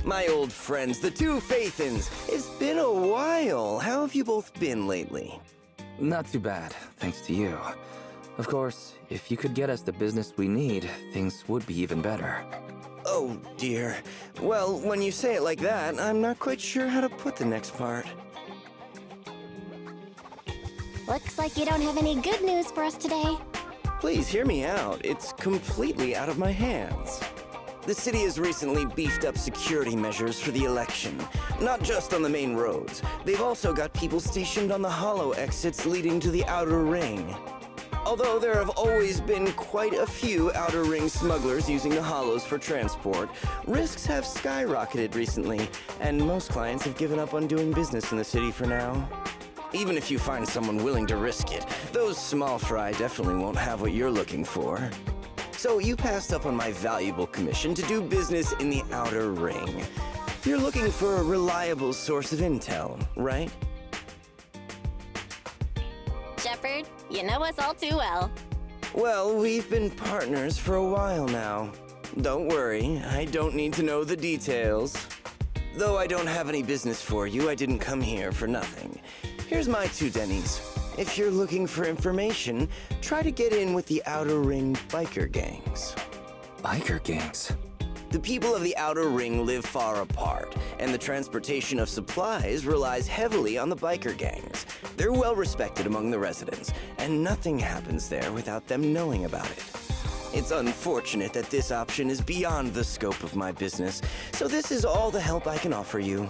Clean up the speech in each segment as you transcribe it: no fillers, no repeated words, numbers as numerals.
My old friends, the two Faithins. It's been a while. How have you both been lately? Not too bad, thanks to you. Of course, if you could get us the business we need, things would be even better. Oh, dear. Well, when you say it like that, I'm not quite sure how to put the next part. Looks like you don't have any good news for us today. Please hear me out. It's completely out of my hands. The city has recently beefed up security measures for the election. Not just on the main roads. They've also got people stationed on the hollow exits leading to the outer ring. Although there have always been quite a few outer ring smugglers using the hollows for transport, risks have skyrocketed recently, and most clients have given up on doing business in the city for now. Even if you find someone willing to risk it, those small fry definitely won't have what you're looking for. So you passed up on my valuable commission to do business in the outer ring. You're looking for a reliable source of intel, right? Shepard, you know us all too well. Well, we've been partners for a while now. Don't worry, I don't need to know the details. Though I don't have any business for you, I didn't come here for nothing. Here's my 2 dennies. If you're looking for information, try to get in with the Outer Ring biker gangs. Biker gangs? The people of the Outer Ring live far apart, and the transportation of supplies relies heavily on the biker gangs. They're well respected among the residents, and nothing happens there without them knowing about it. It's unfortunate that this option is beyond the scope of my business, so this is all the help I can offer you.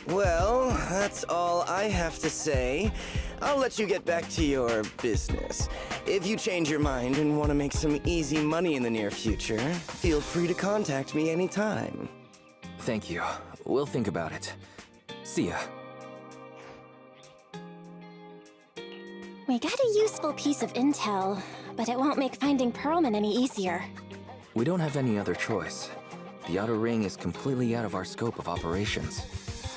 Well, that's all I have to say. I'll let you get back to your business. If you change your mind and want to make some easy money in the near future, feel free to contact me anytime. Thank you. We'll think about it. See ya. We got a useful piece of intel, but it won't make finding Perlman any easier. We don't have any other choice. The Outer Ring is completely out of our scope of operations.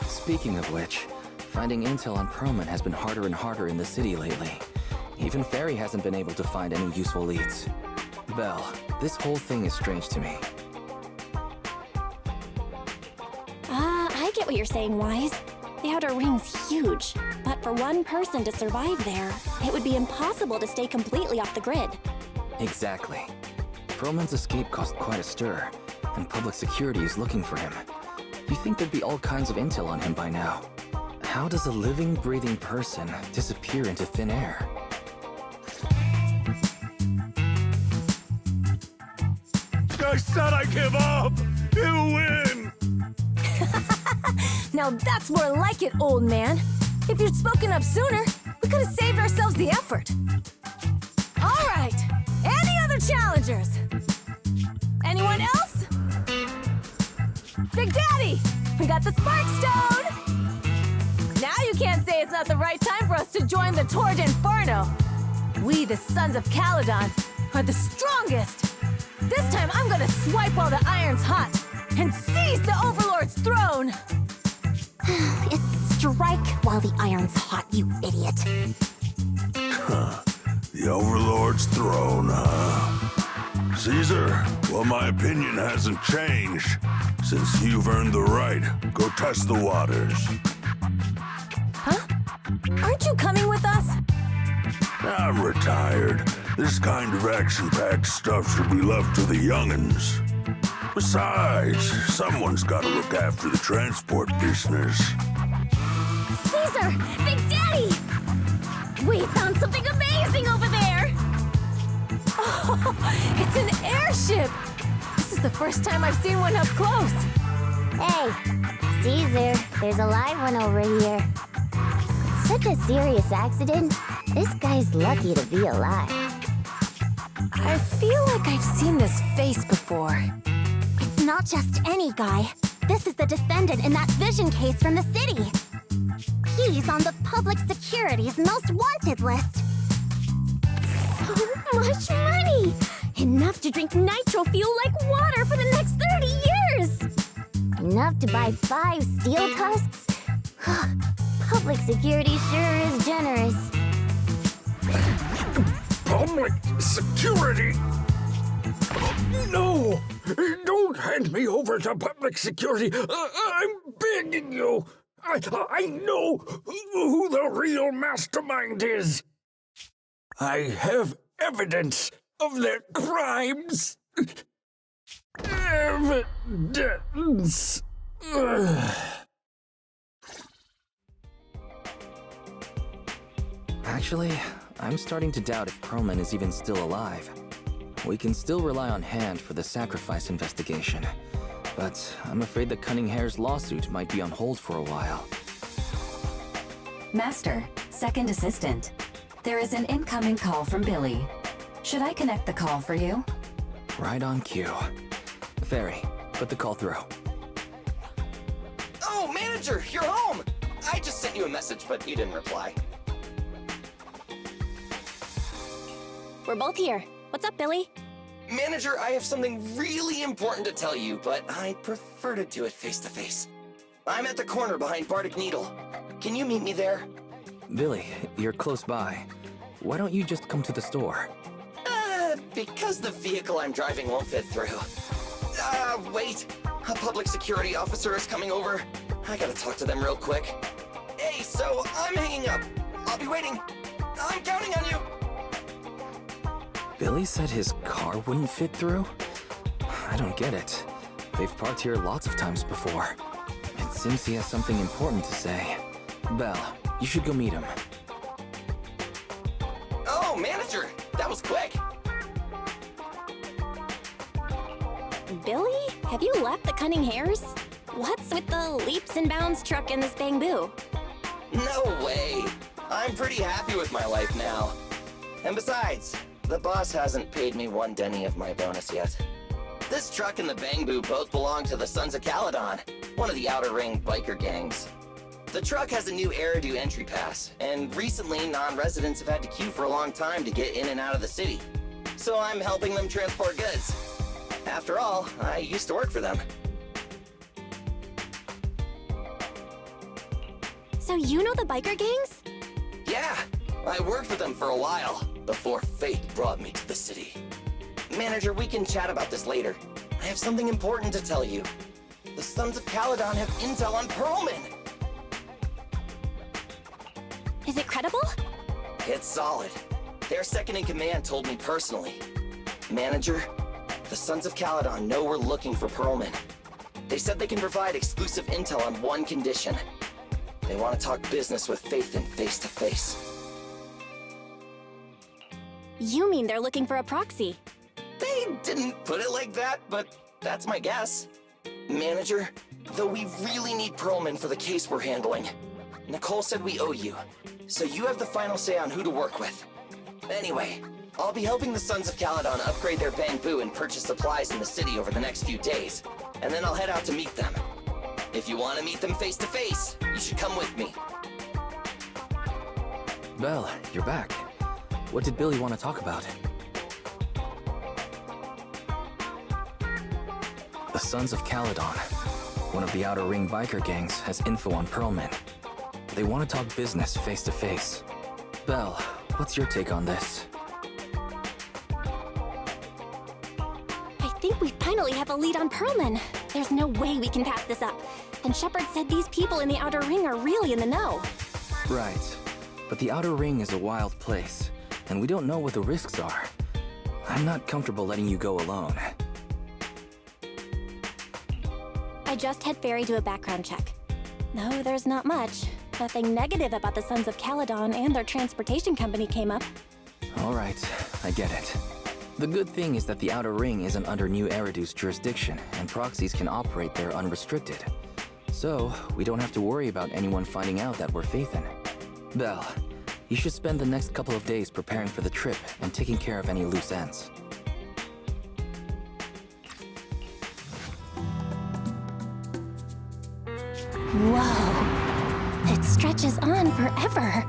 Speaking of which, finding intel on Perlman has been harder and harder in the city lately. Even Fairy hasn't been able to find any useful leads. Belle, this whole thing is strange to me. I get what you're saying, Wise. The Outer Ring's huge, but for one person to survive there, it would be impossible to stay completely off the grid. Exactly. Perlman's escape caused quite a stir, and public security is looking for him. You'd think there'd be all kinds of intel on him by now. How does a living, breathing person disappear into thin air? I said I give up! You win! Now that's more like it, old man. If you'd spoken up sooner, we could have saved ourselves the effort. All right, any other challengers? Anyone else? Big Daddy, we got the Spark Stone! Now you can't say it's not the right time for us to join the Torrid Inferno. We, the Sons of Caledon, are the strongest. This time I'm gonna swipe while the iron's hot and seize the Overlord's throne! It's strike while the iron's hot, you idiot. The Overlord's throne, huh? Caesar, well, my opinion hasn't changed. Since you've earned the right, go test the waters. Huh? Aren't you coming with us? I'm retired. This kind of action-packed stuff should be left to the young'uns. Besides, someone's gotta look after the transport business. Caesar! Big Daddy! We found something amazing over there! Oh, it's an airship! This is the first time I've seen one up close. Hey, Caesar, there's a live one over here. It's such a serious accident. This guy's lucky to be alive. I feel like I've seen this face before. It's not just any guy. This is the defendant in that vision case from the city. He's on the public security's most wanted list. So much money! Enough to drink nitro fuel like water for the next 30 years! Enough to buy 5 steel tusks? Public security sure is generous. Public security? No! Don't hand me over to public security. I'm begging you. I know who the real mastermind is. I have evidence of their crimes. Evidence. Actually, I'm starting to doubt if Perlman is even still alive. We can still rely on Hand for the sacrifice investigation, but I'm afraid the Cunning Hare's lawsuit might be on hold for a while. Master, second assistant. There is an incoming call from Billy. Should I connect the call for you? Right on cue. Fairy, put the call through. Oh, manager, you're home! I just sent you a message, but you didn't reply. We're both here. What's up, Billy? Manager, I have something really important to tell you, but I'd prefer to do it face to face. I'm at the corner behind Bardic Needle. Can you meet me there? Billy, you're close by. Why don't you just come to the store? Because the vehicle I'm driving won't fit through. Wait. A public security officer is coming over. I gotta talk to them real quick. Hey, so I'm hanging up. I'll be waiting. I'm counting on you. Billy said his car wouldn't fit through? I don't get it. They've parked here lots of times before. It seems he has something important to say. Belle, you should go meet him. Oh, manager, that was quick. Billy? Have you left the Cunning Hares? What's with the leaps and bounds truck and this bamboo? No way. I'm pretty happy with my life now. And besides, the boss hasn't paid me 1 denny of my bonus yet. This truck and the Bangbu both belong to the Sons of Caledon, one of the Outer Ring biker gangs. The truck has a new Eridu entry pass, and recently non-residents have had to queue for a long time to get in and out of the city. So I'm helping them transport goods. After all, I used to work for them. So you know the biker gangs? Yeah, I worked with them for a while, before fate brought me to the city. Manager, we can chat about this later. I have something important to tell you. The Sons of Caledon have intel on Perlman! Is it credible? It's solid. Their second-in-command told me personally. Manager, the Sons of Caledon know we're looking for Perlman. They said they can provide exclusive intel on one condition. They want to talk business with Faithin face-to-face. You mean they're looking for a proxy? They didn't put it like that, but that's my guess. Manager, though we really need Perlman for the case we're handling. Nicole said we owe you, so you have the final say on who to work with. Anyway, I'll be helping the Sons of Caledon upgrade their Bangbu and purchase supplies in the city over the next few days, and then I'll head out to meet them. If you want to meet them face to face, you should come with me. Belle, you're back. What did Billy want to talk about? The Sons of Caledon, one of the Outer Ring biker gangs, has info on Perlman. They want to talk business face to face. Belle, what's your take on this? I think we finally have a lead on Perlman. There's no way we can pass this up. And Shepard said these people in the Outer Ring are really in the know. Right. But the Outer Ring is a wild place, and we don't know what the risks are. I'm not comfortable letting you go alone. I just had Fairy do a background check. No, there's not much. Nothing negative about the Sons of Caledon and their transportation company came up. All right, I get it. The good thing is that the Outer Ring isn't under New Eridu's jurisdiction, and proxies can operate there unrestricted. So, we don't have to worry about anyone finding out that we're Faithin. Belle, you should spend the next couple of days preparing for the trip and taking care of any loose ends. Whoa. It stretches on forever.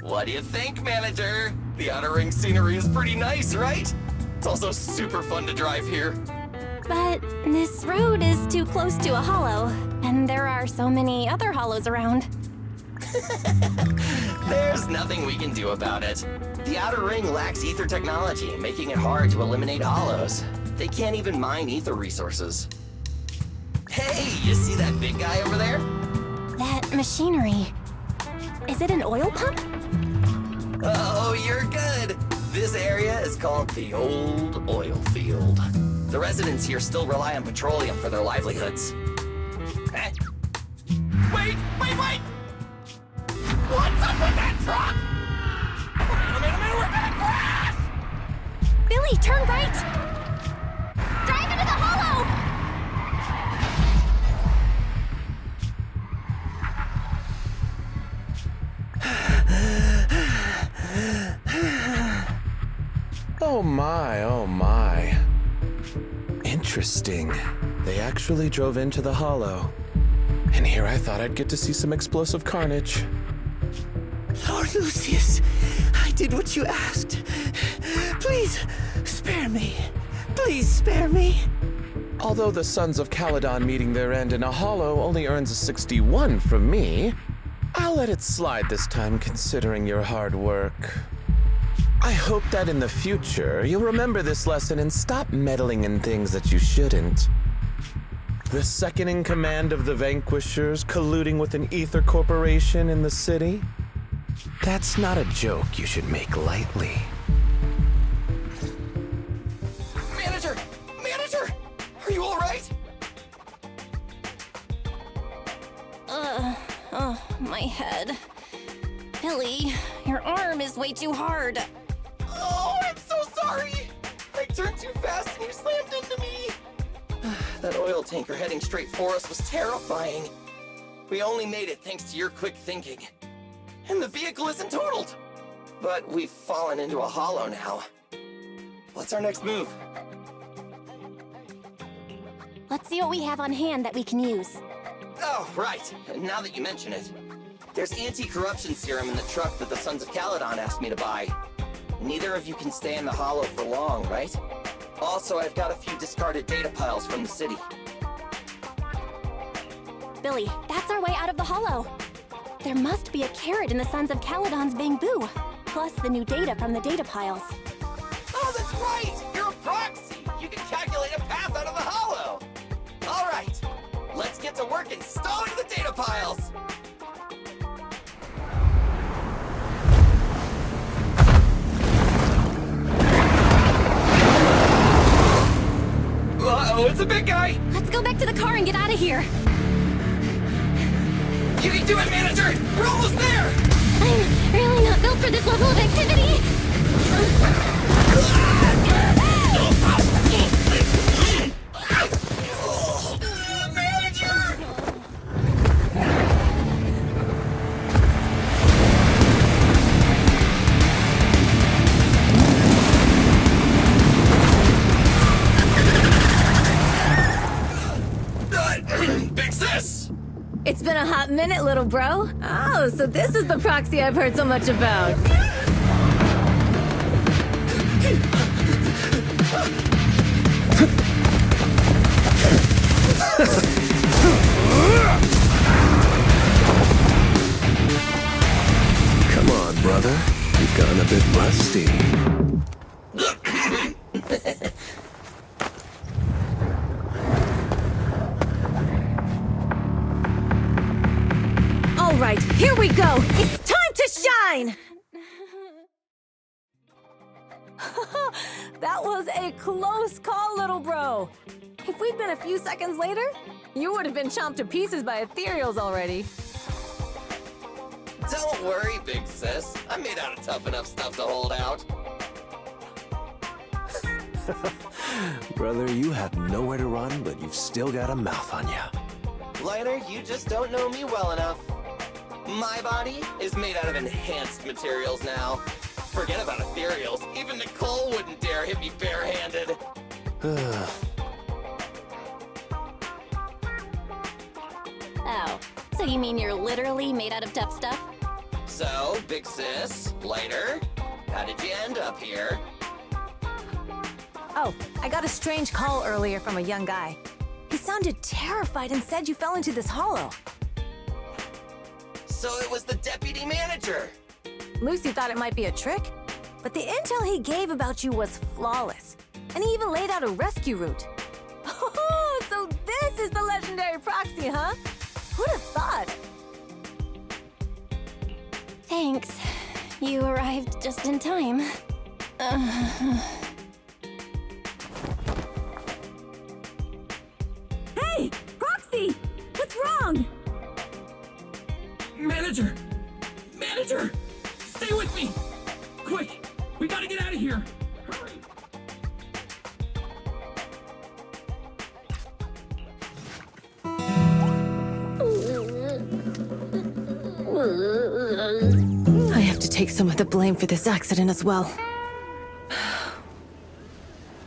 What do you think, Manager? The Outer Ring scenery is pretty nice, right? It's also super fun to drive here. But this road is too close to a hollow, and there are so many other hollows around. There's nothing we can do about it. The Outer Ring lacks ether technology, making it hard to eliminate hollows. They can't even mine ether resources. Hey, you see that big guy over there? That machinery. Is it an oil pump? Oh, you're good. This area is called the Old Oil Field. The residents here still rely on petroleum for their livelihoods. Eh? Wait! What's up with that truck? Man, we're gonna crash! Billy, turn right! Drive into the hollow! Oh my. Interesting. They actually drove into the hollow. And here I thought I'd get to see some explosive carnage. Lord Lucius, I did what you asked. Please, spare me. Please spare me. Although the Sons of Caledon meeting their end in a hollow only earns a 61 from me, I'll let it slide this time considering your hard work. I hope that in the future, you'll remember this lesson and stop meddling in things that you shouldn't. The second in command of the Vanquishers colluding with an ether corporation in the city? That's not a joke you should make lightly. Manager! Are you alright? My head. Billy, your arm is way too hard. Oh, I'm so sorry! I turned too fast and you slammed into me! That oil tanker heading straight for us was terrifying. We only made it thanks to your quick thinking. And the vehicle isn't totaled! But we've fallen into a hollow now. What's our next move? Let's see what we have on hand that we can use. Oh, right. Now that you mention it. There's anti-corruption serum in the truck that the Sons of Caledon asked me to buy. Neither of you can stay in the hollow for long, right? Also, I've got a few discarded data piles from the city. Billy, that's our way out of the hollow. There must be a carrot in the Sons of Caledon's bamboo, plus the new data from the data piles. Oh, that's right! You're a proxy! You can calculate a path out of the hollow! Alright, let's get to work installing the data piles! Uh-oh, it's a big guy! Let's go back to the car and get out of here. You can do it, manager! We're almost there! I'm really not built for this level of activity. Big sis! It's been a hot minute, little bro. Oh, so this is the proxy I've heard so much about. Come on, brother. You've gotten a bit rusty. All right, here we go. It's time to shine. That was a close call, little bro. If we'd been a few seconds later, you would have been chomped to pieces by ethereals already. Don't worry, big sis. I'm made out of tough enough stuff to hold out. Brother, you have nowhere to run, but you've still got a mouth on you. Liner, you just don't know me well enough. My body is made out of enhanced materials now. Forget about ethereals. Even Nicole wouldn't dare hit me barehanded. Oh, so you mean you're literally made out of tough stuff? So, big sis, later, how did you end up here? Oh, I got a strange call earlier from a young guy. He sounded terrified and said you fell into this hollow. So it was the deputy manager. Lucy thought it might be a trick, but the intel he gave about you was flawless. And he even laid out a rescue route. Oh, so this is the legendary Proxy, huh? Who'd have thought? Thanks. You arrived just in time. Hey! Proxy! What's wrong? Manager! Manager! Stay with me! Quick! We gotta get out of here! Hurry! I have to take some of the blame for this accident as well.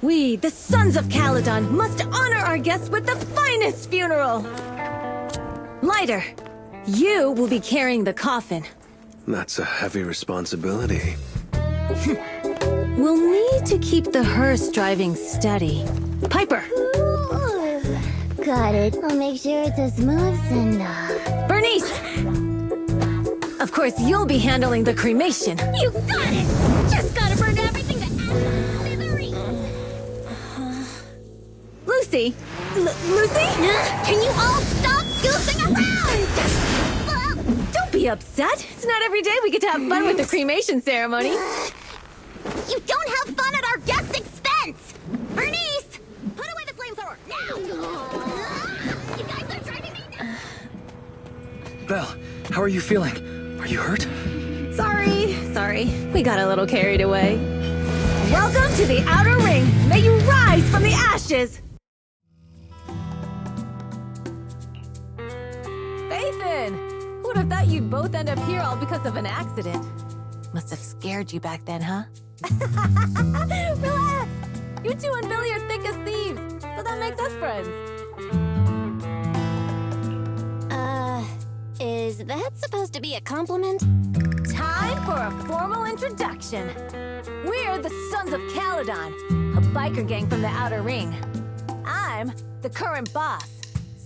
We, the Sons of Caledon, must honor our guests with the finest funeral! Lighter, you will be carrying the coffin. That's a heavy responsibility. We'll need to keep the hearse driving steady. Piper! Got it. I'll make sure it's as smooth enough. Bernice! Of course, you'll be handling the cremation. You got it! Just gotta burn everything to smithereens! Lucy! Lucy? Can you all stop goofing around? Don't be upset. It's not every day we get to have fun with the cremation ceremony. You don't have fun at our guest expense! Bernice! Put away the flamethrower, now! You guys are driving me nuts! Belle, how are you feeling? Are you hurt? Sorry. We got a little carried away. Welcome to the Outer Ring. May you rise from the ashes. Fathan! Who would have thought you'd both end up here all because of an accident? Must have scared you back then, huh? Relax! You two and Billy are thick as thieves, so that makes us friends. Is that supposed to be a compliment? Time for a formal introduction. We're the Sons of Caledon, a biker gang from the Outer Ring. I'm the current boss,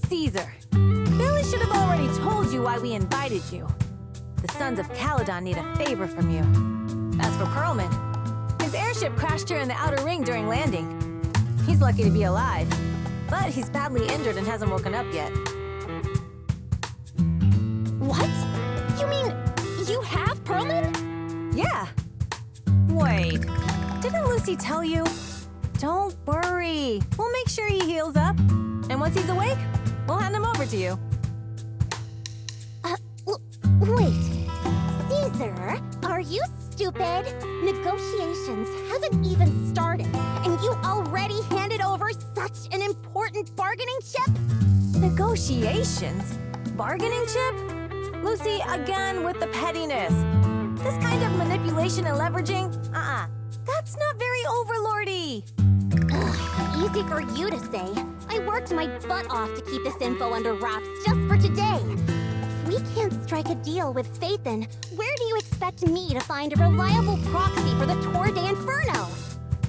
Caesar. Billy should have already told you why we invited you. The Sons of Caledon need a favor from you. As for Perlman, his airship crashed here in the Outer Ring during landing. He's lucky to be alive, but he's badly injured and hasn't woken up yet. What? You mean you have Perlman? Yeah. Wait, didn't Lucy tell you? Don't worry. We'll make sure he heals up. And once he's awake, we'll hand him over to you. Wait. Caesar, are you stupid? Negotiations haven't even started, and you already handed over such an important bargaining chip? Negotiations? Bargaining chip? Lucy, again with the pettiness. This kind of manipulation and leveraging? That's not very overlordy. Easy for you to say. I worked my butt off to keep this info under wraps just for today. If we can't strike a deal with Fathan, where do you expect me to find a reliable proxy for the Tour de Inferno?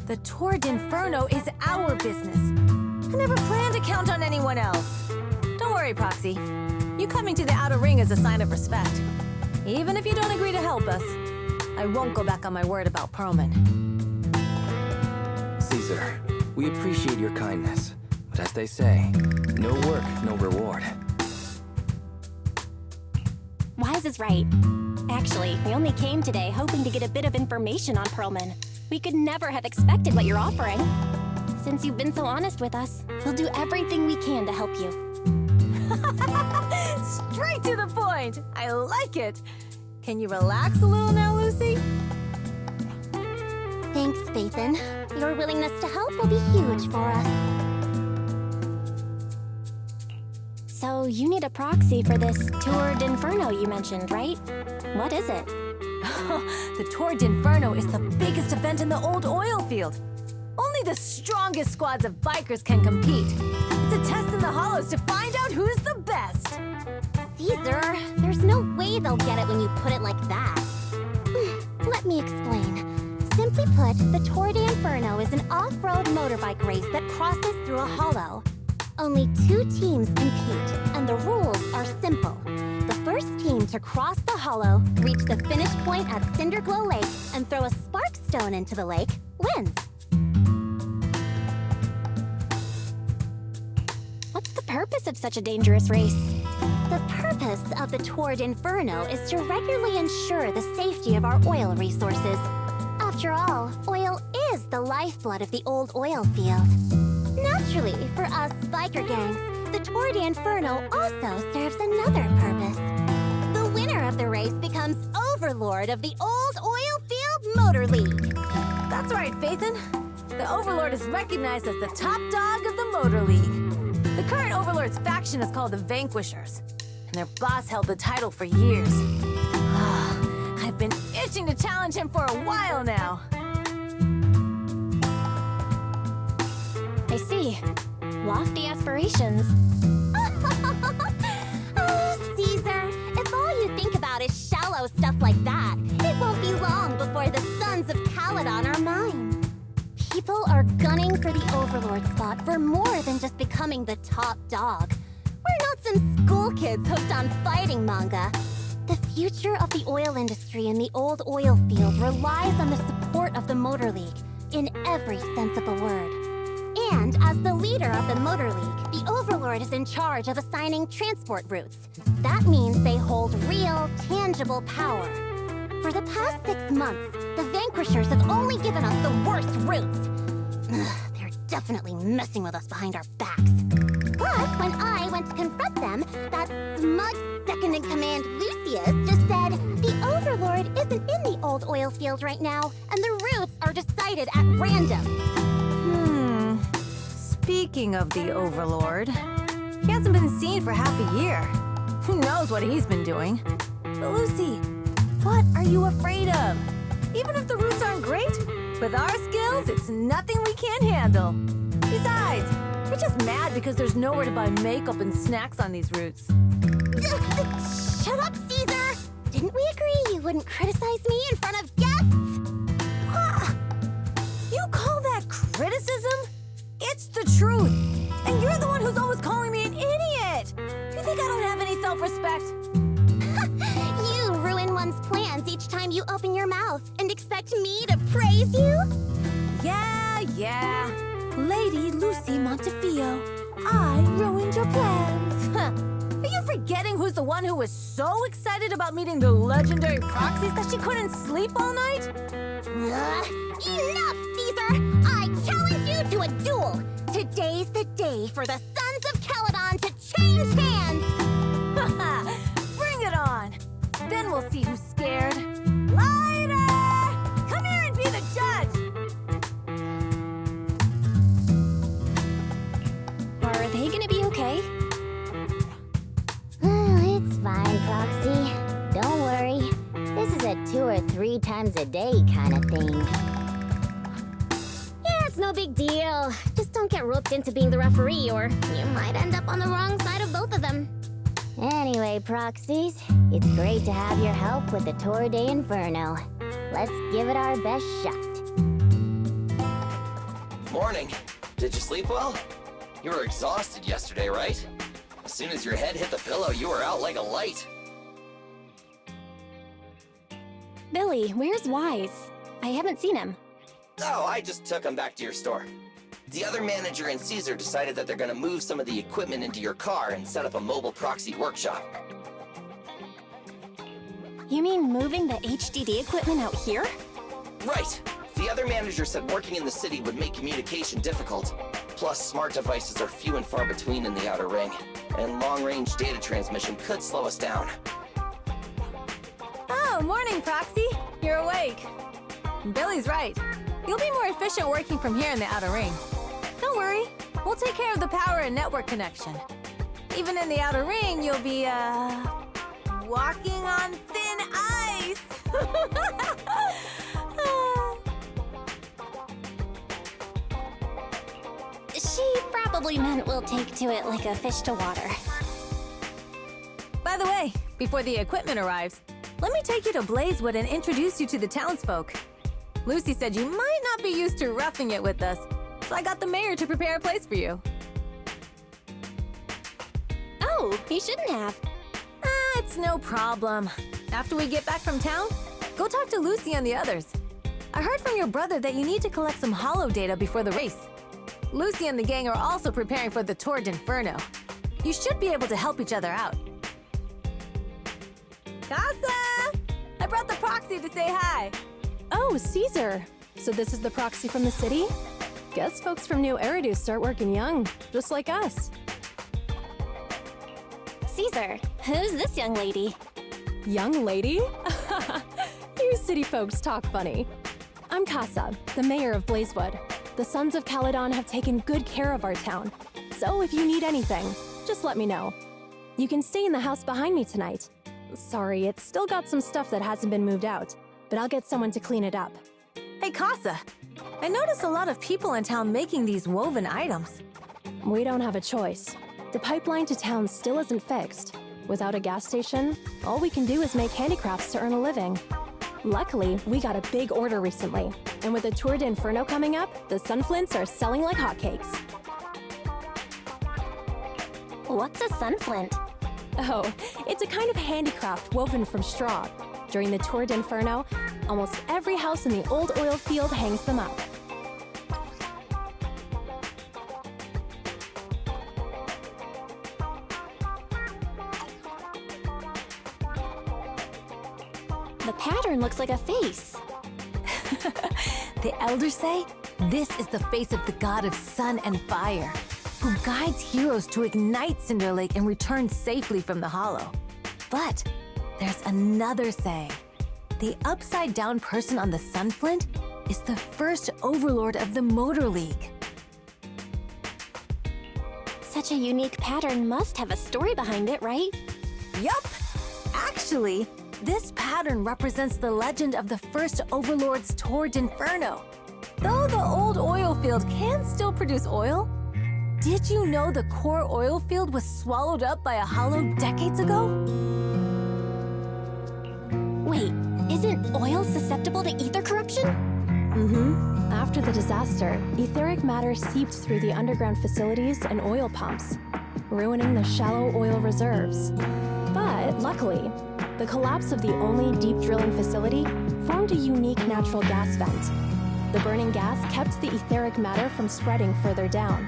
The Tour d'Inferno is our business. I never planned to count on anyone else. Don't worry, Proxy. You coming to the Outer Ring is a sign of respect. Even if you don't agree to help us, I won't go back on my word about Perlman. Caesar, we appreciate your kindness, but as they say, no work, no reward. Wise is right. Actually, we only came today hoping to get a bit of information on Perlman. We could never have expected what you're offering. Since you've been so honest with us, we'll do everything we can to help you. Straight to the point! I like it! Can you relax a little now, Lucy? Thanks, Fathan. Your willingness to help will be huge for us. So, you need a proxy for this Tour d'Inferno you mentioned, right? What is it? The Tour d'Inferno is the biggest event in the old oil field. Only the strongest squads of bikers can compete. It's a test in the hollows to find out who's the best. Caesar, there's no way they'll get it when you put it like that. Let me explain. Simply put, the Tour de Inferno is an off-road motorbike race that crosses through a hollow. Only 2 teams compete, and the rules are simple. The first team to cross the hollow, reach the finish point at Cinderglow Lake, and throw a spark stone into the lake, wins. What's the purpose of such a dangerous race? The purpose of the Tour d'Inferno is to regularly ensure the safety of our oil resources. After all, oil is the lifeblood of the old oil field. Naturally, for us biker gangs, the Tour d'Inferno also serves another purpose. The winner of the race becomes overlord of the old oil field motor league. That's right, Phaethon. The Overlord is recognized as the top dog of the Motor League. The current Overlord's faction is called the Vanquishers, and their boss held the title for years. I've been itching to challenge him for a while now. I see. Lofty aspirations. Oh, Caesar, if all you think about is shallow stuff like that, it won't be long before the sons of Caledon are mine. People are gunning for the Overlord spot for more than just becoming the top dog. We're not some school kids hooked on fighting manga. The future of the oil industry in the old oil field relies on the support of the Motor League, in every sense of the word. And as the leader of the Motor League, the Overlord is in charge of assigning transport routes. That means they hold real, tangible power. For the past 6 months, the Vanquishers have only given us the worst routes. They're definitely messing with us behind our backs. But when I went to confront them, that smug second-in-command Lucius just said the Overlord isn't in the old oil field right now, and the routes are decided at random. Speaking of the Overlord, he hasn't been seen for half a year. Who knows what he's been doing? But Lucy, what are you afraid of? Even if the routes aren't great, with our skills, it's nothing we can't handle. Besides, we're just mad because there's nowhere to buy makeup and snacks on these routes. Shut up, Caesar! Didn't we agree you wouldn't criticize me in front of guests? Huh. You call that criticism? It's the truth! And you're the one who's always calling me an idiot! You think I don't have any self-respect? You ruin one's plans each time you open your mouth and expect me to praise you? Yeah. Lady Lucy Montefiore, I ruined your plans. Are you forgetting who's the one who was so excited about meeting the legendary proxies that she couldn't sleep all night? Enough, Caesar! I challenge you to a duel! Today's the day for the Sons of Caledon to change hands! Bring it on! Then we'll see who's scared. Lighter! Come here and be the judge! Are they gonna be okay? It's fine, Proxy. Don't worry. This is a 2 or 3 times a day kind of thing. Yeah, it's no big deal. Just don't get roped into being the referee, or you might end up on the wrong side of both of them. Anyway, Proxies, it's great to have your help with the Tour d'Inferno. Let's give it our best shot. Morning. Did you sleep well? You were exhausted yesterday, right? As soon as your head hit the pillow, you were out like a light. Billy, where's Wise? I haven't seen him. Oh, I just took him back to your store. The other manager and Caesar decided that they're gonna move some of the equipment into your car and set up a mobile proxy workshop. You mean moving the HDD equipment out here? Right! The other manager said working in the city would make communication difficult. Plus, smart devices are few and far between in the Outer Ring, and long-range data transmission could slow us down. Oh, morning, Proxy. You're awake. Billy's right. You'll be more efficient working from here in the Outer Ring. Don't worry, we'll take care of the power and network connection. Even in the Outer Ring, you'll be, walking on thin ice. She probably meant we'll take to it like a fish to water. By the way, before the equipment arrives, let me take you to Blazewood and introduce you to the townsfolk. Lucy said you might not be used to roughing it with us, so I got the mayor to prepare a place for you. Oh, you shouldn't have. It's no problem. After we get back from town, go talk to Lucy and the others. I heard from your brother that you need to collect some holo data before the race. Lucy and the gang are also preparing for the Tour d'Inferno. You should be able to help each other out. Casa! I brought the proxy to say hi. Oh, Caesar. So this is the proxy from the city? Guess folks from New Eridu start working young, just like us. Caesar, who's this young lady? Young lady? You city folks talk funny. I'm Casa, the mayor of Blazewood. The Sons of Caledon have taken good care of our town. So if you need anything, just let me know. You can stay in the house behind me tonight. Sorry, it's still got some stuff that hasn't been moved out, but I'll get someone to clean it up. Hey, Casa. I noticed a lot of people in town making these woven items. We don't have a choice. The pipeline to town still isn't fixed. Without a gas station, all we can do is make handicrafts to earn a living. Luckily, we got a big order recently, and with the Tour d'Inferno coming up, the sunflints are selling like hotcakes. What's a sunflint? Oh, it's a kind of handicraft woven from straw. During the Tour d'Inferno, almost every house in the old oil field hangs them up. The pattern looks like a face. The elders say this is the face of the god of sun and fire, who guides heroes to ignite Cinder Lake and return safely from the hollow. But there's another saying. The upside-down person on the sunflint is the first overlord of the Motor League. Such a unique pattern must have a story behind it, right? Yup! Actually, this pattern represents the legend of the first overlord's Tour d'Inferno. Though the old oil field can still produce oil, did you know the core oil field was swallowed up by a hollow decades ago? Wait, isn't oil susceptible to ether corruption? Mm-hmm. After the disaster, etheric matter seeped through the underground facilities and oil pumps, ruining the shallow oil reserves. But luckily, the collapse of the only deep drilling facility formed a unique natural gas vent. The burning gas kept the etheric matter from spreading further down.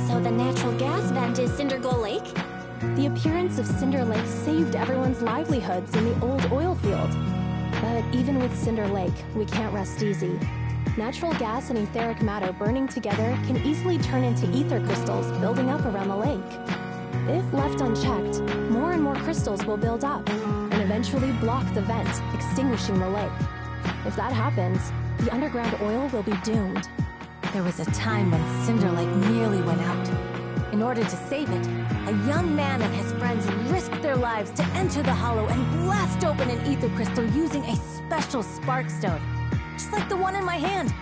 So the natural gas vent is Cinderglow Lake? The appearance of Cinder Lake saved everyone's livelihoods in the old oil field. But even with Cinder Lake, we can't rest easy. Natural gas and etheric matter burning together can easily turn into ether crystals building up around the lake. If left unchecked, more and more crystals will build up and eventually block the vent, extinguishing the lake. If that happens, the underground oil will be doomed. There was a time when Cinder Lake nearly went out. In order to save it, a young man and his friends risked their lives to enter the hollow and blast open an ether crystal using a special spark stone, just like the one in my hand.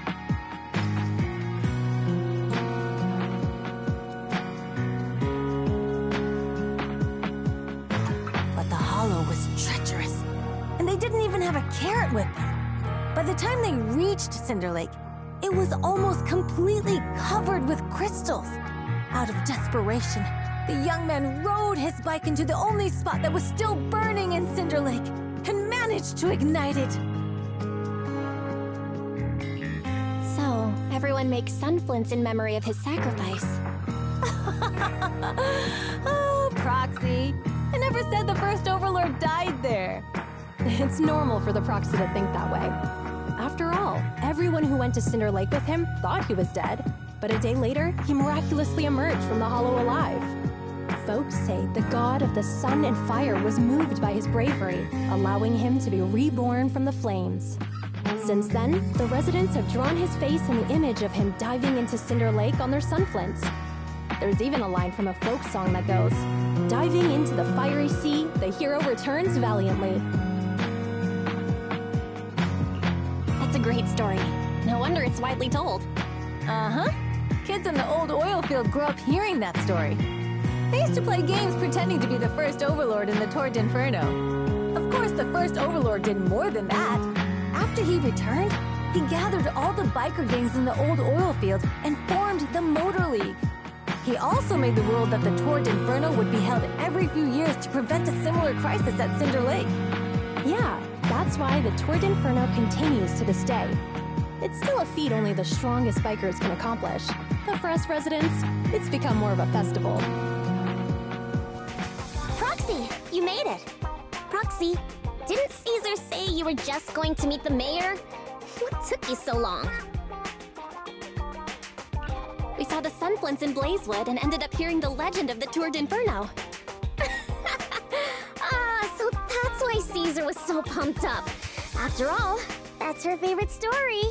But the hollow was treacherous, and they didn't even have a carrot with them. By the time they reached Cinder Lake, it was almost completely covered with crystals. Out of desperation, the young man rode his bike into the only spot that was still burning in Cinder Lake and managed to ignite it. So, everyone makes sunflints in memory of his sacrifice. Oh, Proxy. I never said the first Overlord died there. It's normal for the proxy to think that way. After all, everyone who went to Cinder Lake with him thought he was dead, but a day later, he miraculously emerged from the hollow alive. Folks say the god of the sun and fire was moved by his bravery, allowing him to be reborn from the flames. Since then, the residents have drawn his face and the image of him diving into Cinder Lake on their sunflints. There's even a line from a folk song that goes, "Diving into the fiery sea, the hero returns valiantly." That's a great story. No wonder it's widely told. Uh-huh. Kids in the old oil field grew up hearing that story. They used to play games pretending to be the first Overlord in the Tour d'Inferno. Of course, the first Overlord did more than that. After he returned, he gathered all the biker gangs in the old oil field and formed the Motor League. He also made the rule that the Tour d'Inferno would be held every few years to prevent a similar crisis at Cinder Lake. Yeah, that's why the Tour d'Inferno continues to this day. it's still a feat only the strongest bikers can accomplish. But for us residents, it's become more of a festival. Proxy, you made it. Proxy, didn't Caesar say you were just going to meet the mayor? What took you so long? We saw the Sunflints in Blazewood and ended up hearing the legend of the Tour d'Inferno. So that's why Caesar was so pumped up. After all, that's her favorite story.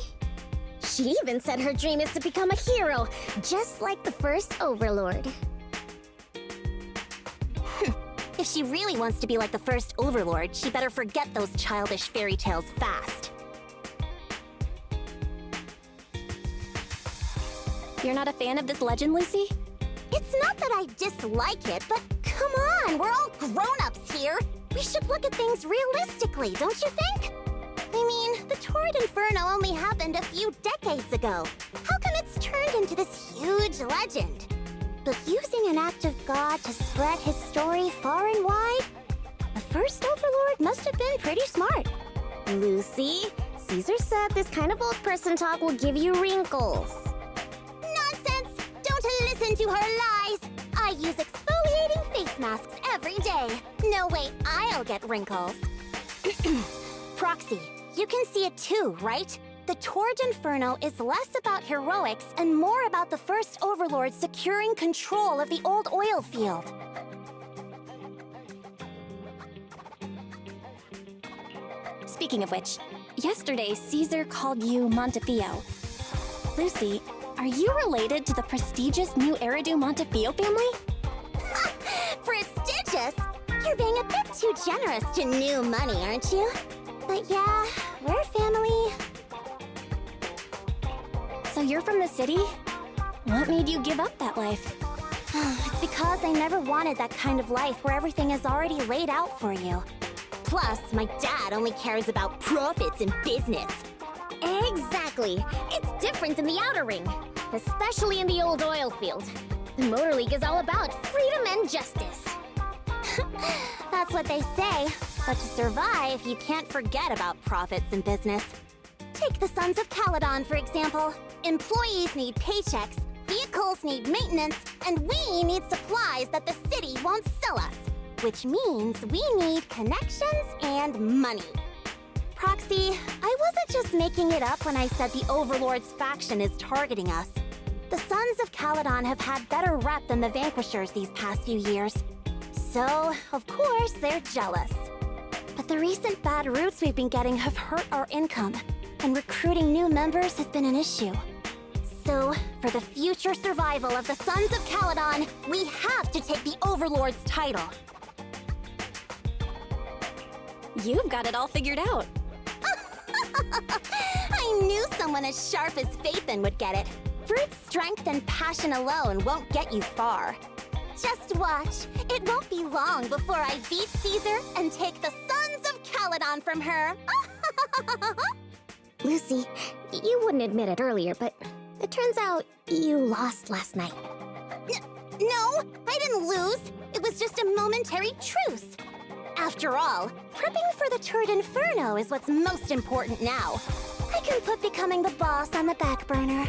She even said her dream is to become a hero, just like the first Overlord. If she really wants to be like the first Overlord, she better forget those childish fairy tales fast. You're not a fan of this legend, Lucy? It's not that I dislike it, but come on, we're all grown-ups here. We should look at things realistically, don't you think? I mean, the Tour d'Inferno only happened a few decades ago. How come it's turned into this huge legend? But using an act of God to spread his story far and wide? The first Overlord must have been pretty smart. Lucy, Caesar said this kind of old person talk will give you wrinkles. Nonsense! Don't listen to her lies! I use exfoliating face masks every day. No way I'll get wrinkles. Proxy, you can see it too, right? The Tour d'Inferno is less about heroics and more about the first Overlord securing control of the old oil field. Speaking of which, yesterday Caesar called you Montefiore. Lucy, are you related to the prestigious new Eridu Montefiore family? Prestigious? You're being a bit too generous to new money, aren't you? But yeah, we're family. So you're from the city? What made you give up that life? It's because I never wanted that kind of life where everything is already laid out for you. Plus, my dad only cares about profits and business. Exactly. It's different in the Outer Ring, especially in the old oil field. The Motor League is all about freedom and justice. That's what they say. But to survive, you can't forget about profits and business. Take the Sons of Caledon, for example. Employees need paychecks, vehicles need maintenance, and we need supplies that the city won't sell us. Which means we need connections and money. Proxy, I wasn't just making it up when I said the Overlord's faction is targeting us. The Sons of Caledon have had better rep than the Vanquishers these past few years. So, of course, they're jealous. But the recent bad routes we've been getting have hurt our income, and recruiting new members has been an issue. So, for the future survival of the Sons of Caledon, we have to take the Overlord's title. You've got it all figured out. I knew someone as sharp as Phaethon would get it. Brute strength and passion alone won't get you far. Just watch. It won't be long before I beat Caesar and take the Sons of Caledon from her. Lucy, you wouldn't admit it earlier, but it turns out you lost last night. No, I didn't lose. It was just a momentary truce. After all, prepping for the Tour d'Inferno is what's most important now. I can put becoming the boss on the back burner.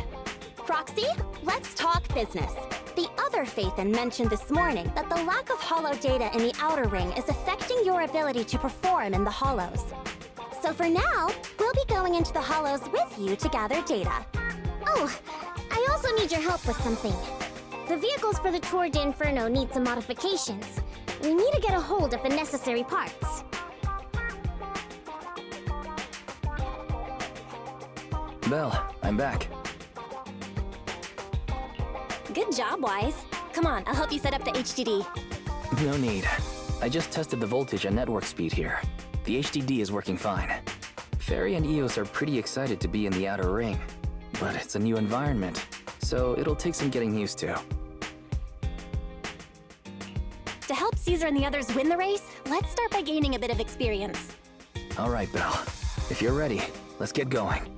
Proxy, let's talk business. The other Phaethon mentioned this morning that the lack of hollow data in the Outer Ring is affecting your ability to perform in the Hollows. So for now, we'll be going into the Hollows with you to gather data. Oh, I also need your help with something. The vehicles for the Tour d'Inferno need some modifications. We need to get a hold of the necessary parts. Belle, I'm back. Good job, Wise. Come on, I'll help you set up the HDD. No need. I just tested the voltage and network speed here. The HDD is working fine. Fairy and Eos are pretty excited to be in the Outer Ring, but it's a new environment, so it'll take some getting used to. To help Caesar and the others win the race, let's start by gaining a bit of experience. All right, Belle. If you're ready, let's get going.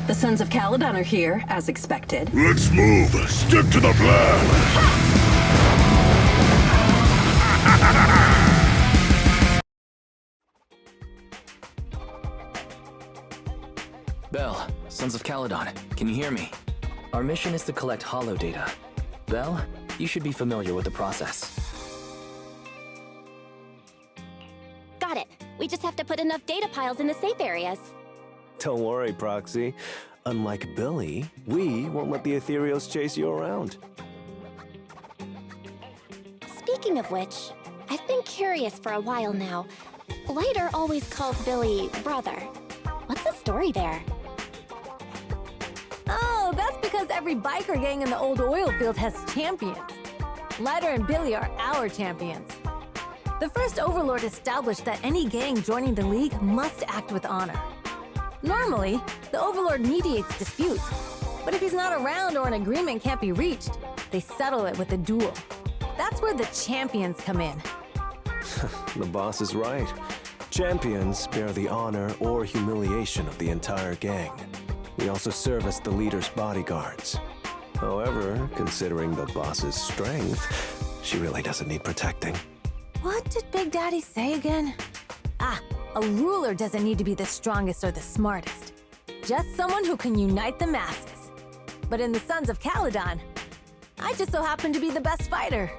The Sons of Caledon are here, as expected. Let's move. Stick to the plan. Bell, Sons of Caledon, can you hear me? Our mission is to collect holo data. Bell, you should be familiar with the process. Got it. We just have to put enough data piles in the safe areas. Don't worry, Proxy. Unlike Billy, we won't let the Ethereals chase you around. Speaking of which, I've been curious for a while now. Lighter always calls Billy brother. What's the story there? Oh, that's because every biker gang in the old oil field has champions. Lighter and Billy are our champions. The first Overlord established that any gang joining the League must act with honor. Normally, the Overlord mediates disputes, but if he's not around or an agreement can't be reached, they settle it with a duel. That's where the champions come in. The boss is right. Champions bear the honor or humiliation of the entire gang. We also serve as the leader's bodyguards. However, considering the boss's strength, she really doesn't need protecting. What did Big Daddy say again? A ruler doesn't need to be the strongest or the smartest. Just someone who can unite the masses. But in the Sons of Caledon, I just so happen to be the best fighter.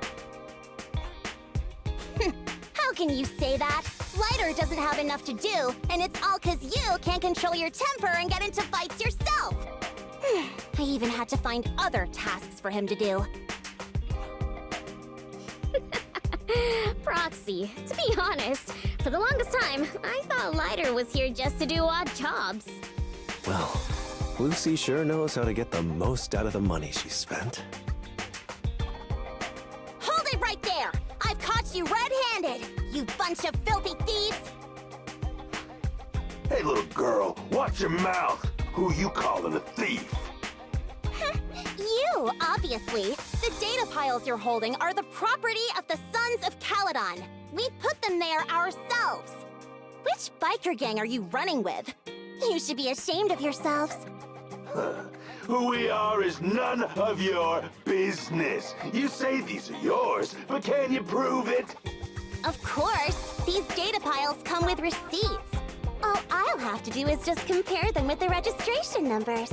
How can you say that? Lighter doesn't have enough to do, and it's all 'cause you can't control your temper and get into fights yourself. I even had to find other tasks for him to do. Proxy, to be honest, for the longest time, I thought Lighter was here just to do odd jobs. Well, Lucy sure knows how to get the most out of the money she spent. Hold it right there! I've caught you red-handed, you bunch of filthy thieves! Hey, little girl, watch your mouth. Who you calling a thief? You, obviously. The data piles you're holding are the property of the Sons of Caledon. We put them there ourselves. Which biker gang are you running with? You should be ashamed of yourselves. Who we are is none of your business. You say these are yours, but can you prove it? Of course. These data piles come with receipts. All I'll have to do is just compare them with the registration numbers.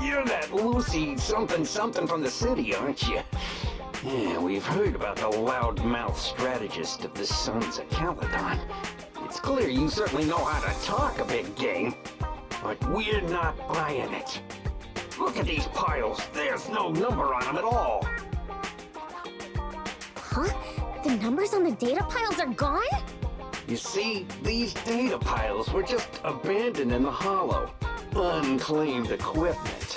You're that Lucy something from the city, aren't you? Yeah, we've heard about the loudmouth strategist of the Sons of Caledon. It's clear you certainly know how to talk a big game, but we're not buying it. Look at these piles. There's no number on them at all. Huh? The numbers on the data piles are gone? You see, these data piles were just abandoned in the hollow. Unclaimed equipment.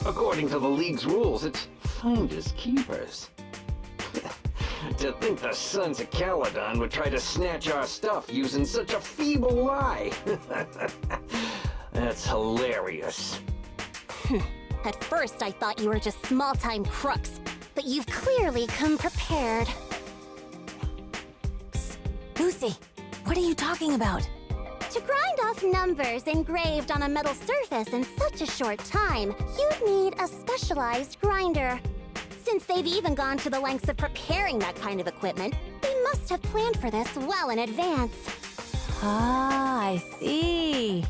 According to the League's rules, it's finders keepers. To think the Sons of Caledon would try to snatch our stuff using such a feeble lie. That's hilarious. At first, I thought you were just small-time crooks, but you've clearly come prepared. Psst. Lucy, what are you talking about? To grind off numbers engraved on a metal surface in such a short time, you'd need a specialized grinder. Since they've even gone to the lengths of preparing that kind of equipment, they must have planned for this well in advance. Ah, I see.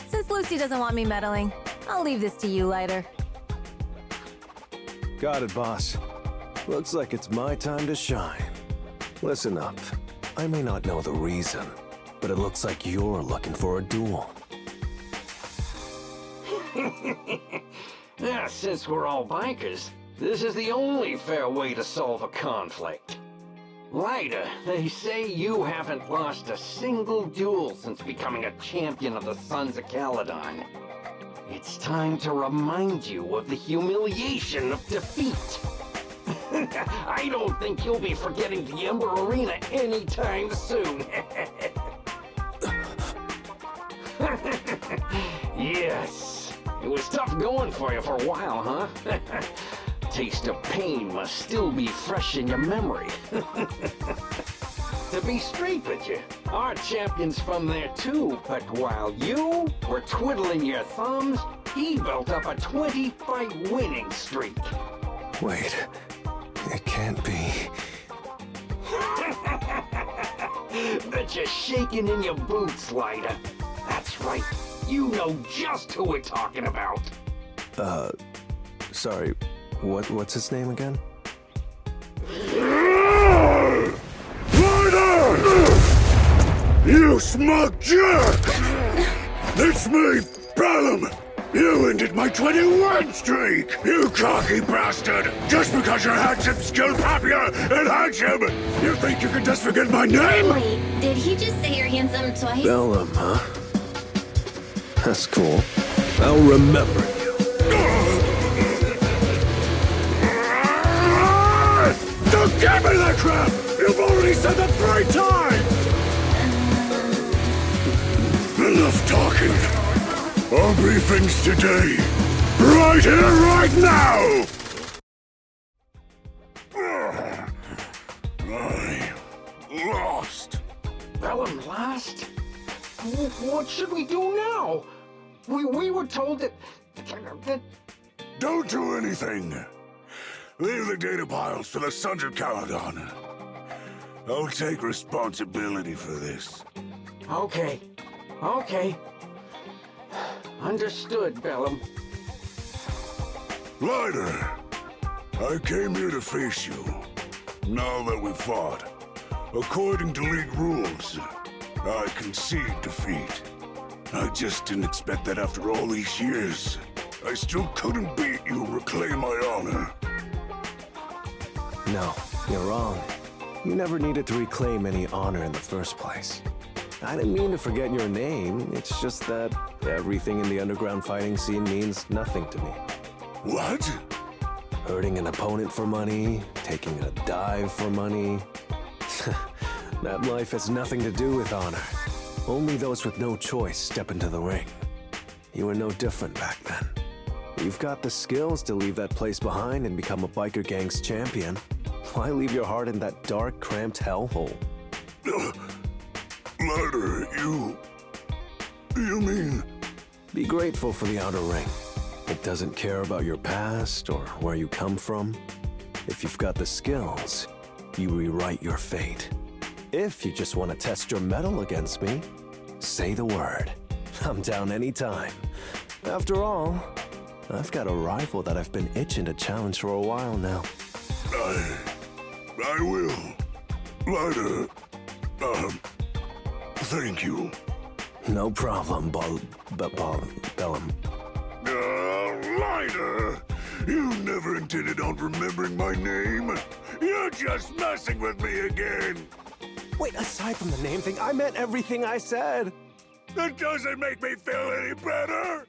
Since Lucy doesn't want me meddling, I'll leave this to you, Lighter. Got it, boss. Looks like it's my time to shine. Listen up. I may not know the reason, but it looks like you're looking for a duel. Yeah, since we're all bikers, this is the only fair way to solve a conflict. Lighter, they say you haven't lost a single duel since becoming a champion of the Sons of Caledon. It's time to remind you of the humiliation of defeat. I don't think you'll be forgetting the Ember Arena anytime soon. Yes, it was tough going for you for a while, huh? Taste of pain must still be fresh in your memory. To be straight with you, our champion's from there too, but while you were twiddling your thumbs, he built up a 20-fight winning streak. Wait, it can't be. Bet you're shaking in your boots, Lighter. That's right, you know just who we're talking about. Sorry, what's his name again? You smug jerk! It's me, Bellum! You ended my 21 streak! You cocky bastard! Just because you're handsome, skilled, happier, and handsome, you think you can just forget my name? Wait, did he just say you're handsome twice? Bellum, huh? That's cool. I'll remember you. Don't give me that crap! You've already said that 3 times! Enough talking. I'll be things today. Right here, right now! I lost. Bellum lost? What should we do now? We were told that... Don't do anything. Leave the data piles to the Sons of Caledon. I'll take responsibility for this. Okay. Understood, Bellum. Lighter, I came here to face you. Now that we've fought, according to League rules, I concede defeat. I just didn't expect that after all these years, I still couldn't beat you and reclaim my honor. No, you're wrong. You never needed to reclaim any honor in the first place. I didn't mean to forget your name, it's just that everything in the underground fighting scene means nothing to me. What? Hurting an opponent for money, taking a dive for money. That life has nothing to do with honor. Only those with no choice step into the ring. You were no different back then. You've got the skills to leave that place behind and become a biker gang's champion. Why leave your heart in that dark, cramped hellhole? Lighter, you mean... Be grateful for the outer ring. It doesn't care about your past or where you come from. If you've got the skills, you rewrite your fate. If you just want to test your mettle against me, say the word. I'm down anytime. After all, I've got a rival that I've been itching to challenge for a while now. I will. Lighter, thank you. No problem, Bellum. Lighter! You never intended on remembering my name. You're just messing with me again. Wait, aside from the name thing, I meant everything I said. That doesn't make me feel any better.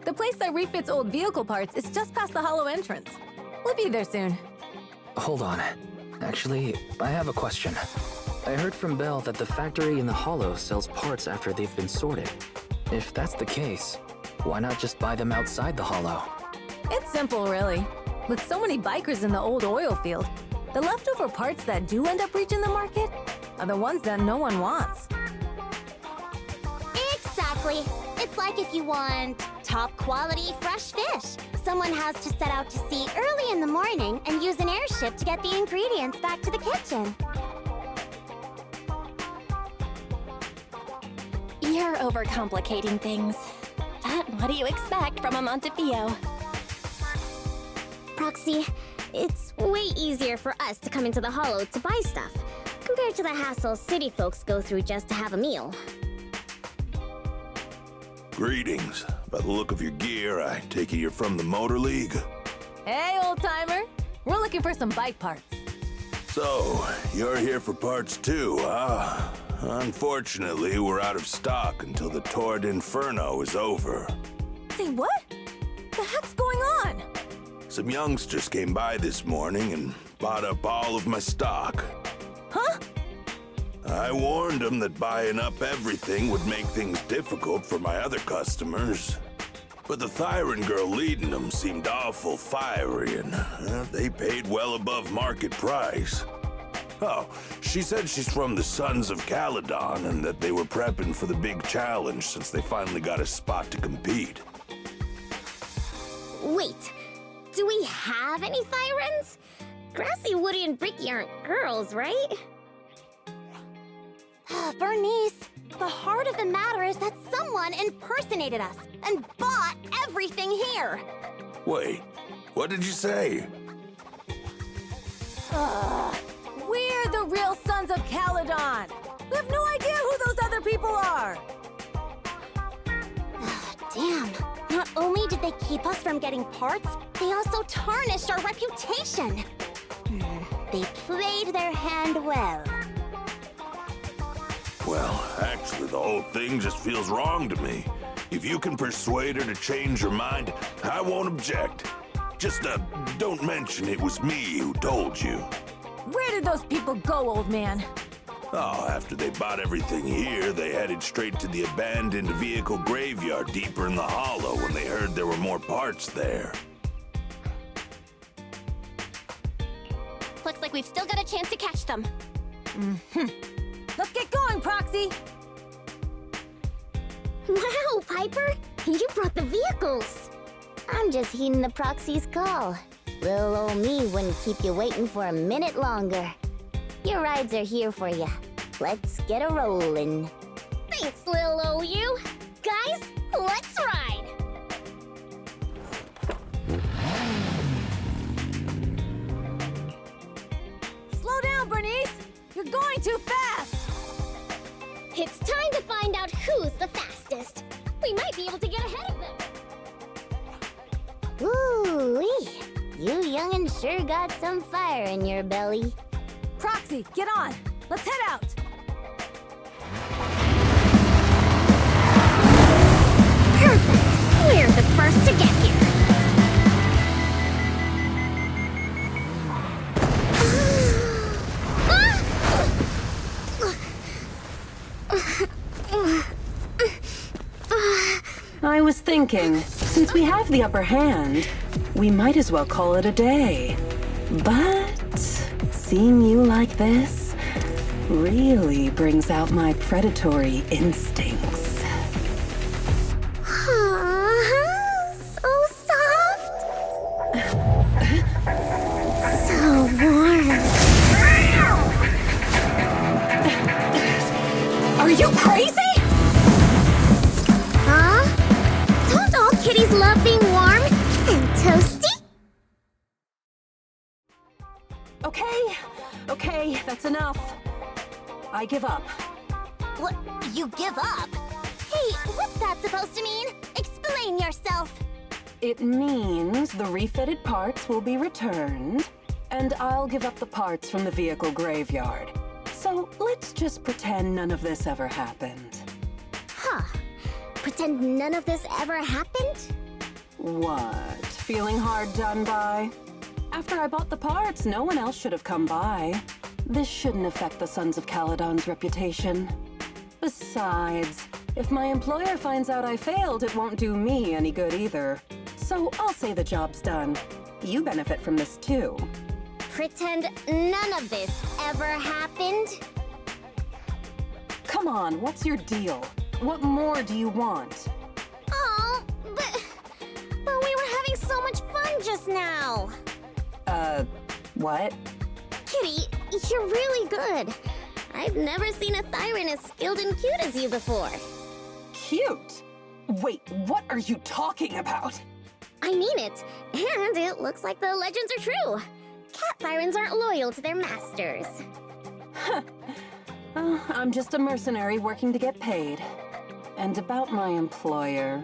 The place that refits old vehicle parts is just past the hollow entrance. We'll be there soon. Hold on. Actually, I have a question. I heard from Belle that the factory in the hollow sells parts after they've been sorted. If that's the case, why not just buy them outside the hollow? It's simple, really. With so many bikers in the old oil field, the leftover parts that do end up reaching the market are the ones that no one wants. Exactly. It's like if you want top quality fresh fish. Someone has to set out to sea early in the morning and use an airship to get the ingredients back to the kitchen. You're overcomplicating things. But what do you expect from a Montefiore? Proxy, it's way easier for us to come into the hollow to buy stuff, compared to the hassle city folks go through just to have a meal. Greetings. By the look of your gear, I take it you're from the Motor League? Hey, old-timer. We're looking for some bike parts. So, you're here for parts too, huh? Unfortunately, we're out of stock until the tour d'Inferno is over. Say what? The heck's going on? Some youngsters came by this morning and bought up all of my stock. Huh? I warned them that buying up everything would make things difficult for my other customers. but the Thyran girl leading them seemed awful fiery, and they paid well above market price. Oh, she said she's from the Sons of Caledon and that they were prepping for the big challenge since they finally got a spot to compete. Wait, do we have any Thyrans? Grassy, Woody, and Bricky aren't girls, right? Bernice, the heart of the matter is that someone impersonated us and bought everything here. Wait, what did you say? We're the real Sons of Caledon! We have no idea who those other people are! Damn. Not only did they keep us from getting parts, they also tarnished our reputation. They played their hand well. Well, actually, the whole thing just feels wrong to me. If you can persuade her to change her mind, I won't object. Just, don't mention it was me who told you. Where did those people go, old man? Oh, after they bought everything here, they headed straight to the abandoned vehicle graveyard deeper in the hollow when they heard there were more parts there. Looks like we've still got a chance to catch them. Let's get going, Proxy! Wow, Piper! You brought the vehicles! I'm just heeding the Proxy's call. Little old me wouldn't keep you waiting for a minute longer. Your rides are here for you. Let's get a rollin'. Thanks, little OU. Guys, let's ride! Slow down, Bernice! You're going too fast! It's time to find out who's the fastest. We might be able to get ahead of them. Ooh-wee. You young'uns sure got some fire in your belly. Proxy, get on! Let's head out! Perfect! We're the first to get here. I was thinking, since we have the upper hand, we might as well call it a day. But seeing you like this really brings out my predatory instincts. So soft. So warm. Are you crazy? Huh? Don't all kitties love being warm and toasty? Okay, that's enough. I give up. What? You give up? Hey, what's that supposed to mean? Explain yourself. It means the refitted parts will be returned, and I'll give up the parts from the vehicle graveyard. So let's just pretend none of this ever happened. Huh. Pretend none of this ever happened? What? Feeling hard done by? After I bought the parts, no one else should have come by. This shouldn't affect the Sons of Caledon's reputation. Besides, if my employer finds out I failed, it won't do me any good either. So I'll say the job's done. You benefit from this too. Pretend none of this ever happened? Come on, what's your deal? What more do you want? Oh, but we were having so much fun just now. What? Kitty, you're really good. I've never seen a Thyran as skilled and cute as you before. Cute? Wait, what are you talking about? I mean it, and it looks like the legends are true. Cat Thyrans aren't loyal to their masters. I'm just a mercenary working to get paid. And about my employer,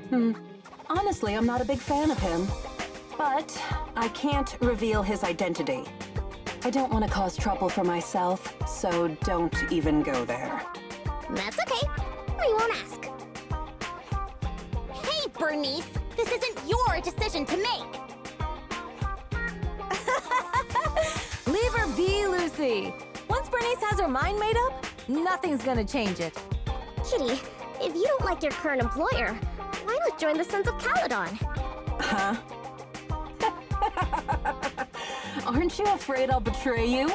honestly, I'm not a big fan of him. But I can't reveal his identity. I don't want to cause trouble for myself, so don't even go there. That's okay. We won't ask. Hey, Bernice! This isn't your decision to make! Leave her be, Lucy! Once Bernice has her mind made up, nothing's gonna change it. Kitty, if you don't like your current employer, Why not join the Sons of Caledon? Huh? Aren't you afraid I'll betray you?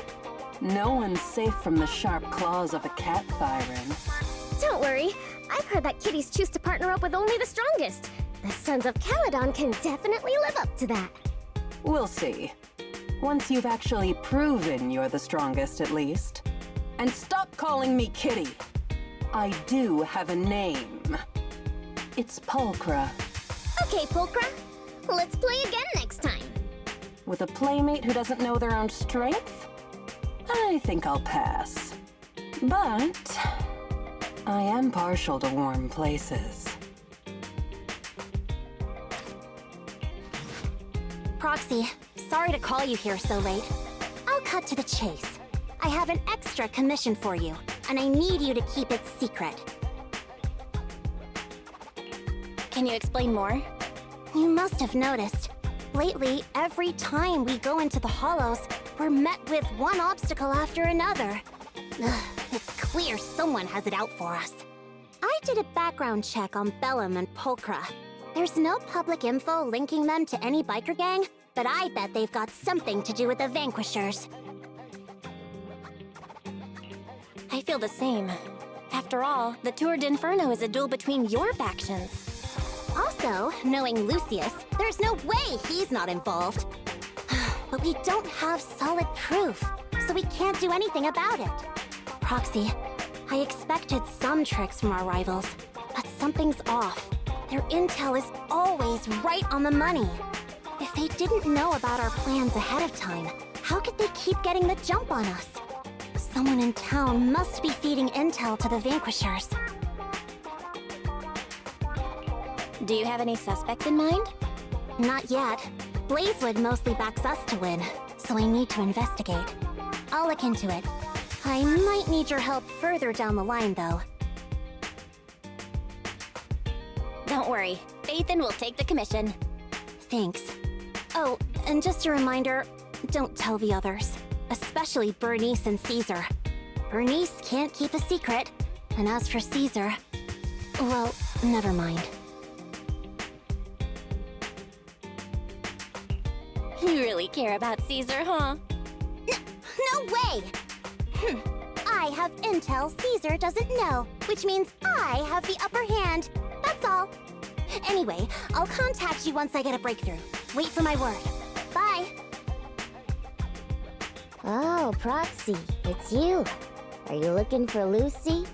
No one's safe from the sharp claws of a cat siren. Don't worry. I've heard that kitties choose to partner up with only the strongest. The Sons of Caledon can definitely live up to that. We'll see. Once you've actually proven you're the strongest, at least. And stop calling me Kitty. I do have a name. It's Pulchra. Okay, Pulchra. Let's play again next time. With a playmate who doesn't know their own strength? I think I'll pass. But I am partial to warm places. Proxy, sorry to call you here so late. I'll cut to the chase. I have an extra commission for you, and I need you to keep it secret. Can you explain more? You must have noticed. Lately, every time we go into the Hollows, we're met with one obstacle after another. Ugh, it's clear someone has it out for us. I did a background check on Bellum and Pulchra. There's no public info linking them to any biker gang, but I bet they've got something to do with the Vanquishers. I feel the same. After all, the Tour d'Inferno is a duel between your factions. Also, knowing Lucius, there's no way he's not involved. But we don't have solid proof, so we can't do anything about it. Proxy, I expected some tricks from our rivals, but something's off. Their intel is always right on the money. If they didn't know about our plans ahead of time, how could they keep getting the jump on us? Someone in town must be feeding intel to the Vanquishers. Do you have any suspects in mind? Not yet. Blazewood mostly backs us to win, so I need to investigate. I'll look into it. I might need your help further down the line, though. Don't worry. Phaethon will take the commission. Thanks. Oh, and just a reminder, don't tell the others. Especially Bernice and Caesar. Bernice can't keep a secret, and as for Caesar... well, never mind. You really care about Caesar, huh? No way! I have intel Caesar doesn't know, which means I have the upper hand. That's all. Anyway, I'll contact you once I get a breakthrough. Wait for my word. Bye! Oh, Proxy, it's you. Are you looking for Lucy?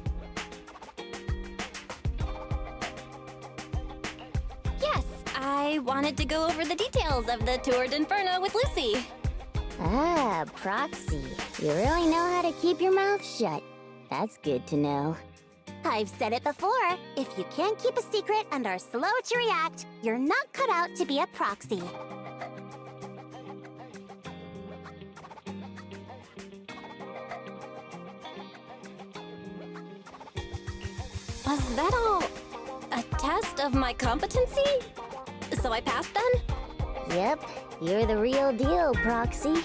Yes, I wanted to go over the details of the Tour d'Inferno with Lucy. Ah, Proxy. You really know how to keep your mouth shut. That's good to know. I've said it before. If you can't keep a secret and are slow to react, you're not cut out to be a proxy. Was that all a test of my competency? So I passed then? Yep, you're the real deal, Proxy.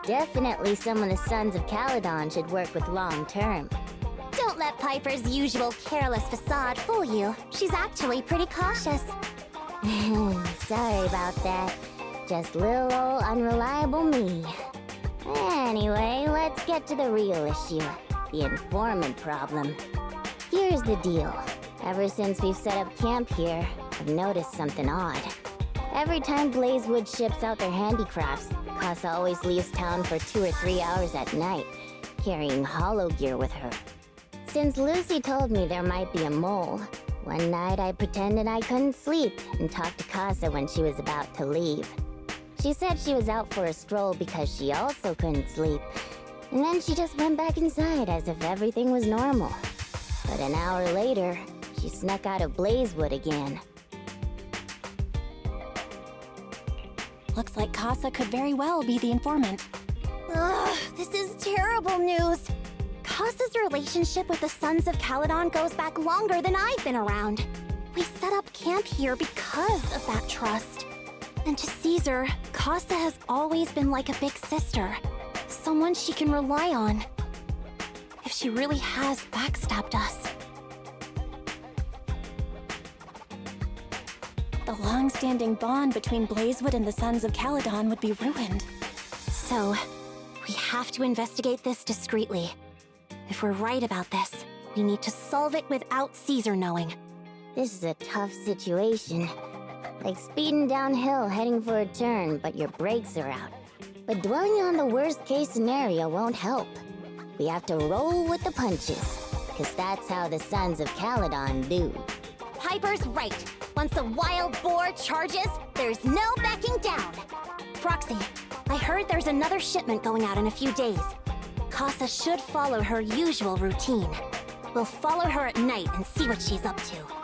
Definitely some of the Sons of Caledon should work with long-term. Don't let Piper's usual careless facade fool you. She's actually pretty cautious. Sorry about that. Just little old unreliable me. Anyway, let's get to the real issue. The informant problem. Here's the deal. Ever since we've set up camp here, I've noticed something odd. Every time Blazewood ships out their handicrafts, Casa always leaves town for 2 or 3 hours at night, carrying hollow gear with her. Since Lucy told me there might be a mole, one night I pretended I couldn't sleep and talked to Casa when she was about to leave. She said she was out for a stroll because she also couldn't sleep, and then she just went back inside as if everything was normal. But an hour later, she snuck out of Blazewood again. Looks like Casa could very well be the informant. Ugh, this is terrible news. Casa's relationship with the Sons of Caledon goes back longer than I've been around. We set up camp here because of that trust. And to Caesar, Casa has always been like a big sister. Someone she can rely on. If she really has backstabbed us. the long-standing bond between Blazewood and the Sons of Caledon would be ruined. So, we have to investigate this discreetly. If we're right about this, we need to solve it without Caesar knowing. This is a tough situation. Like speeding downhill heading for a turn, but your brakes are out. But dwelling on the worst-case scenario won't help. We have to roll with the punches, because that's how the Sons of Caledon do. Piper's right. Once a wild boar charges, there's no backing down. Proxy, I heard there's another shipment going out in a few days. Casa should follow her usual routine. We'll follow her at night and see what she's up to.